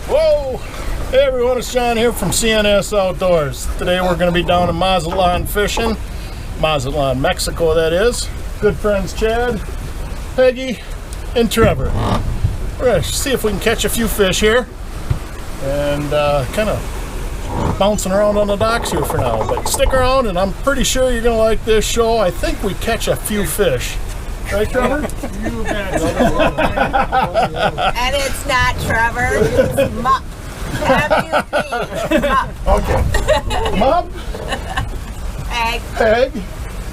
Whoa! Hey everyone, it's John here from CNS Outdoors. Today we're going to be down in Mazatlan fishing. Mazatlan, Mexico, that is. Good friends Chad, Peggy, and Trevor. We're going to see if we can catch a few fish here. And kind of bouncing around on the docks here for now. But stick around and I'm pretty sure you're going to like this show. I think we catch a few fish. Right, Trevor? You bet. And it's not Trevor, it's Mup. M-U-P. Mup. Okay. Mup, Peg,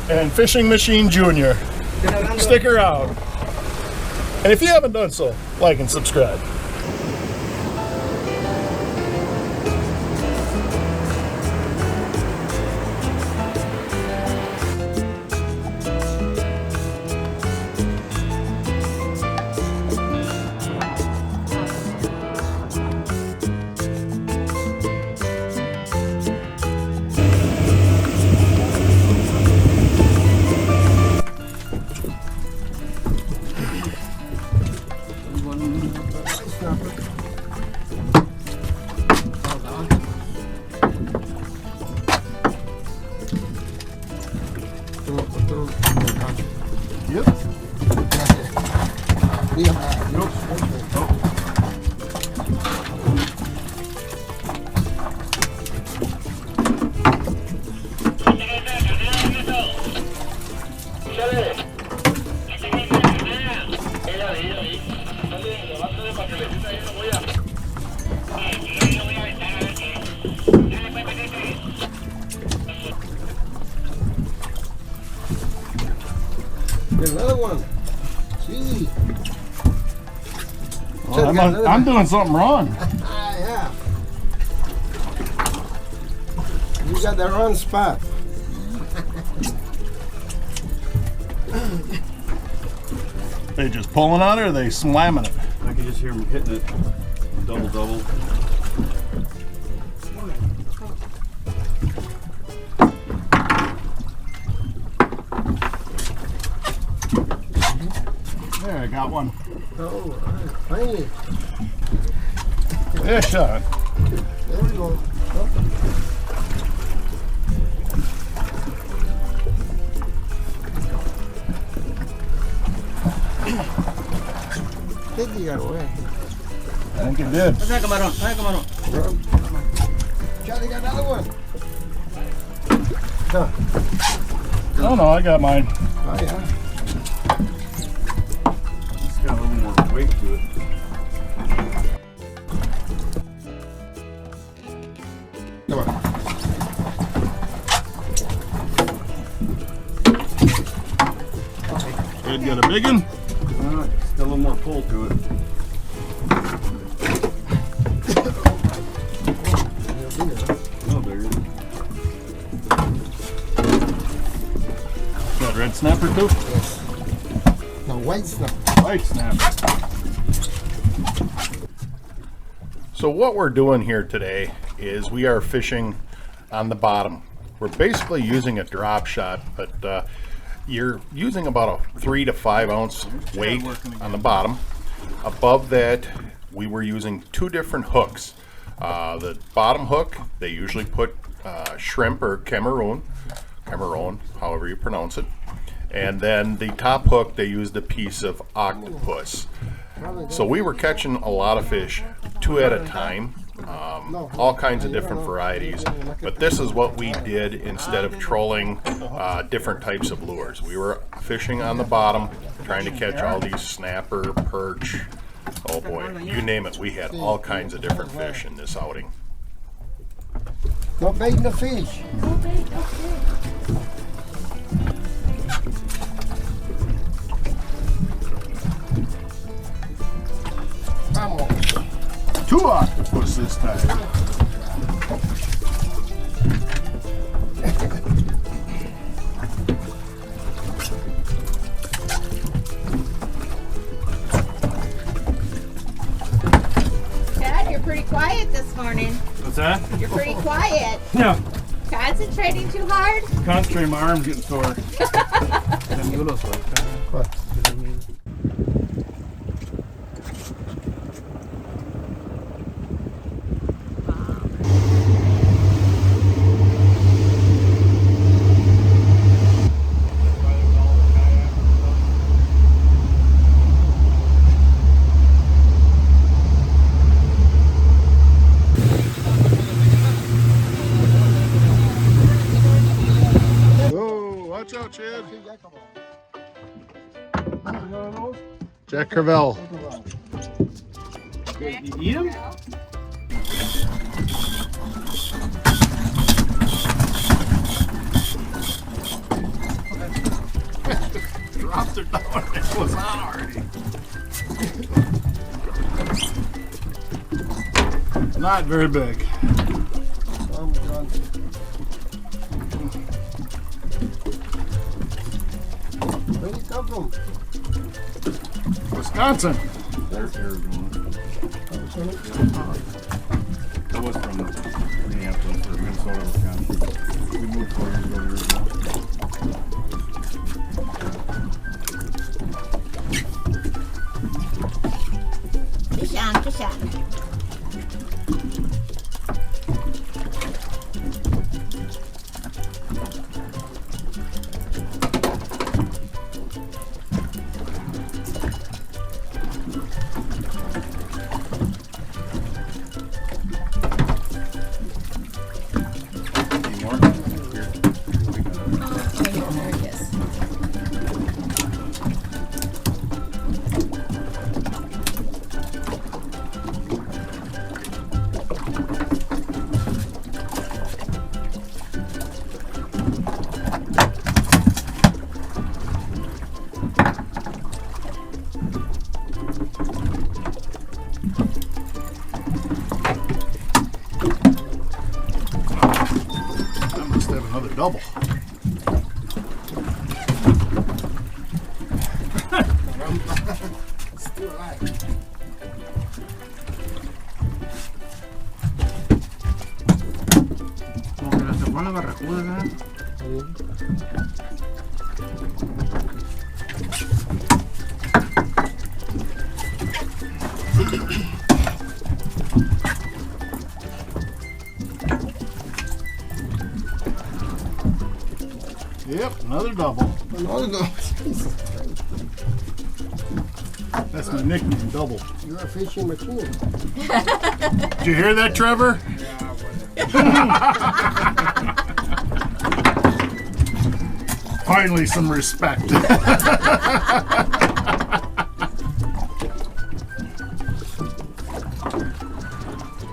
and Fishing Machine Jr. Stick around. And if you haven't done so, like and subscribe. Yep. Another one. Gee. Well, I'm doing something wrong. Yeah. You got the wrong spot. They just pulling on it or they slamming it? I can just hear them hitting it. Double. There, I got one. Oh, finally. Fish on. There we go. I think you got away. I think it did. Charlie got another one. Oh no, I got mine. Oh yeah. It's got a little more weight to it. Come on. Ed got a big one. It's got a little more pull to it. A little bigger. Got red snapper too? Yes. No, white stuff. White snapper. So what we're doing here today is we are fishing on the bottom. We're basically using a drop shot, but you're using about a 3 to 5 ounce weight on the bottom. Above that, we were using 2 different hooks. The bottom hook, they usually put shrimp or Cameroon, however you pronounce it. And then the top hook, they used a piece of octopus. So we were catching a lot of fish, 2 at a time, all kinds of different varieties. But this is what we did instead of trolling different types of lures. We were fishing on the bottom, trying to catch all these snapper, perch, oh boy, you name it. We had all kinds of different fish in this outing. No bait, no fish. Vamos. 2 octopus this time. Dad, you're pretty quiet this morning. What's that? You're pretty quiet. Yeah. Concentrating too hard? Concentrating, my arm's getting sore. What? Whoa, watch out, Chad. Jack Crevel. You eat them? Dropped it down. It was on already. Not very big. Where do you come from? Wisconsin. Arizona. I was from Minneapolis or Minnesota, Wisconsin. We moved 4 years ago to Arizona. Fish on, fish on. Any more? Here. There it is. I must have another double. Still alive. Como que la se pone barracuda, ¿eh? Yep, another double. No, no. That's my nickname, double. You're a fishing machine. Did you hear that, Trevor? Finally, some respect.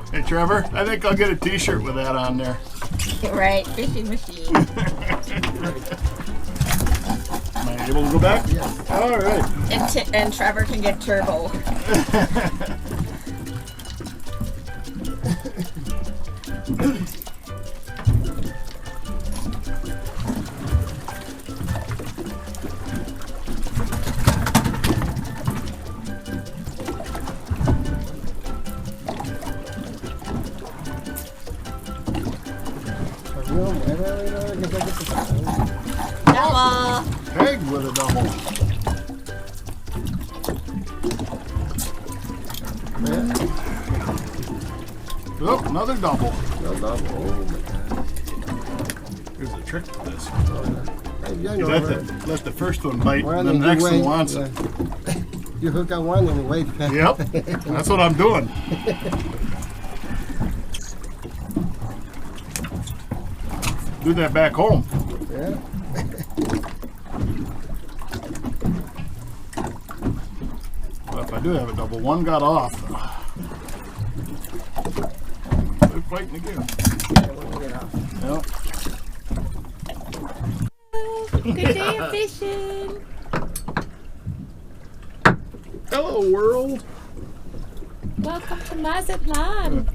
Hey, Trevor, I think I'll get a t-shirt with that on there. Right, fishing machine. Am I able to go back? Yes. All right. And Trevor can get turbo. Double. Peg with a double. Oh, another double. No, no. Oh, my God. Here's the trick to this. Hey, you You know, let the first one bite, well, and the you next one wait, wants yeah. it. You hook on one and wait. Yep, that's what I'm doing. Do that back home. Yeah. Well, if I do have a double, one got off. They're fighting again. Yep. Good day of fishing. Hello, world. Welcome to Mazatlan.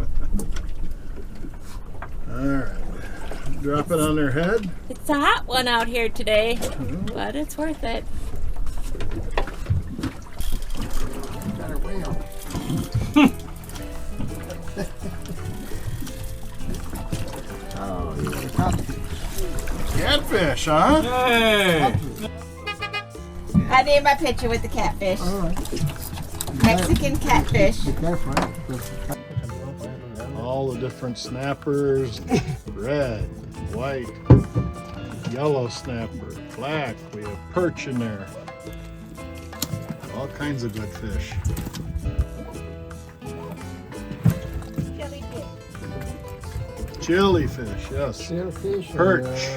All right. Drop it on their head. It's a hot one out here today, but it's worth it. Got a whale. catfish, huh? Hey! I need my picture with the catfish. All right. Mexican catfish. Be careful. All the different snappers, red, white, yellow snapper, black. We have perch in there. All kinds of good fish. Jellyfish, yes. Sailfish. Perch.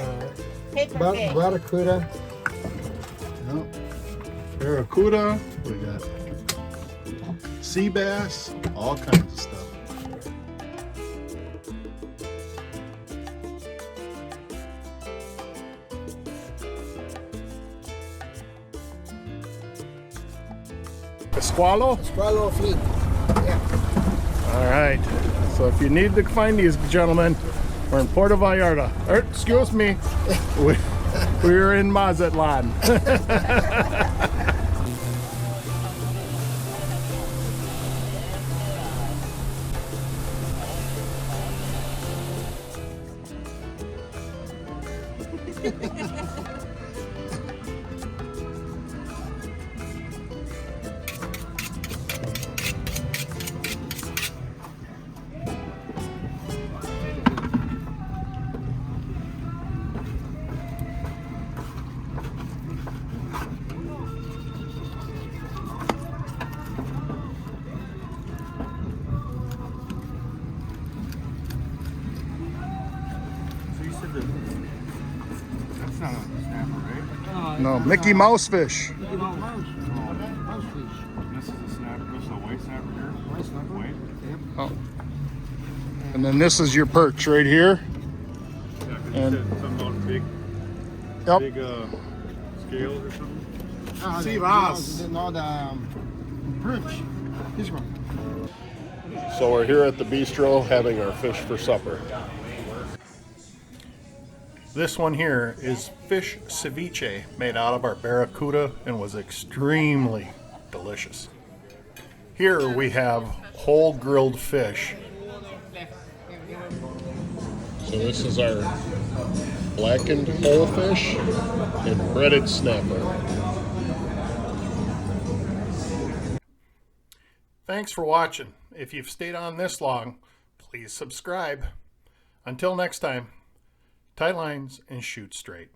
Paperfish. Barracuda. Yep. Barracuda. We got sea bass. All kinds of stuff. Pasqualo? Swallow fleet. Yeah. All right. So if you need to find these gentlemen, we're in Puerto Vallarta. Or, excuse me, we're in Mazatlan. So you said that's not a snapper, right? No, Mickey Mouse fish. Mouse fish. This is a snapper. This is a white snapper here. White snapper. White. Yep. Oh. And then this is your perch right here. Yeah, 'cause you And- said something about big, Yep. big scales or something. See, no, the perch. This one. So we're here at the bistro having our fish for supper. This one here is fish ceviche made out of our barracuda and was extremely delicious. Here we have whole grilled fish. So this is our blackened whole fish and breaded snapper. Thanks for watching. If you've stayed on this long, please subscribe. Until next time, tie lines and shoot straight.